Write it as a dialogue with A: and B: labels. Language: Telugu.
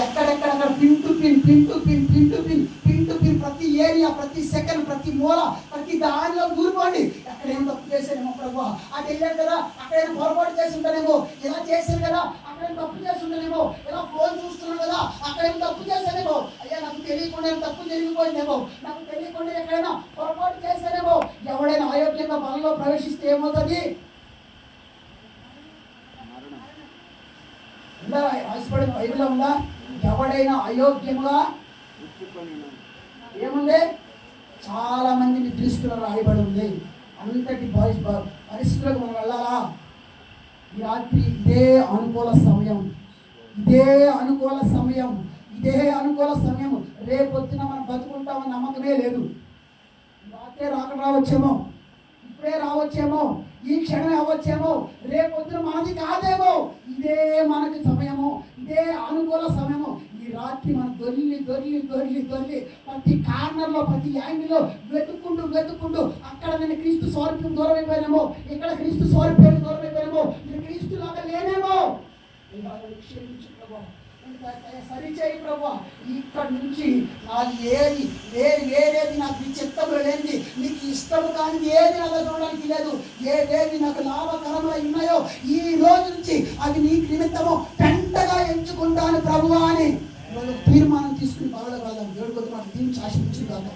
A: ఎక్కడెక్కడ pin to pin pin to pin pin to pin pin to pin ప్రతి ఏరియా, ప్రతి సెకండ్, ప్రతి మూల, ప్రతి దానిలో దూరిపోండి. ఎక్కడేం తప్పు చేశానేమో ప్రభు, అది వెళ్ళాను కదా, అక్కడేమో పొరపాటు చేసి ఉంటానేమో, ఇలా చేశాను కదా, అక్కడేం తప్పు చేసి ఉంటానేమో, ఇలా ఫోన్ చూస్తున్నాను కదా, అక్కడేం తప్పు చేశానేమో, అయ్యా నాకు తెలియకుండా తప్పు జరిగిపోయిందేమో, నాకు తెలియకుండా ఎక్కడైనా పొరపాటు చేశానేమో. ఎవడైనా అయోగ్యంగా బలంలో ప్రవేశిస్తే ఏమవుతుంది? రాసిపడిన బైబిల్లో ఉందా? ఎవడైనా అయోగ్యంగా ఏముంది? చాలా మంది నిద్రిస్తున్న రాయబడి ఉంది. అంతటి పరిస్థితులకు మనం వెళ్ళాలా? ఈ రాత్రి ఇదే అనుకూల సమయం, ఇదే అనుకూల సమయం, ఇదే అనుకూల సమయం. రేపొద్దున మనం బతుకుంటామని నమ్మకమే లేదు. రాత్రే రావచ్చేమో, ఇప్పుడే రావచ్చేమో, ఈ క్షణమే అవ్వచ్చేమో, రేపొద్దున మనది కాదేమో. ఇదే మనకి సమయము, ఇదే అనుకూల సమయము. ఈ రాత్రి మనం దొర్లి దొర్లి దొర్లి దొర్లి ప్రతి కార్నర్లో, ప్రతి యాంగిల్లో వెతుక్కుంటూ అక్కడ నేను క్రీస్తు స్వరూపం దూరం అయిపోయానేమో, ఇక్కడ క్రీస్తు స్వరూపం దూరం అయిపోయానేమో, నేను క్రీస్తు లాగా లేనేమో. సరిచేయి ప్రభు, ఇక్కడి నుంచి నాకు వేరేది నాకు నీ చిత్తములు లేనిది, నీకు ఇష్టము కానీ ఏది నాకు చూడడానికి లేదు. ఏదేది నాకు లాభకరంగా ఉన్నాయో ఈ రోజు నుంచి అది నీ నిమిత్తము పెంటగా ఎంచుకుంటాను ప్రభు అని తీర్మానం తీసుకుని బలలో వెళ్దాం. దేవుడి కొద్ది మాట దీన్ని ఆశించుగాక.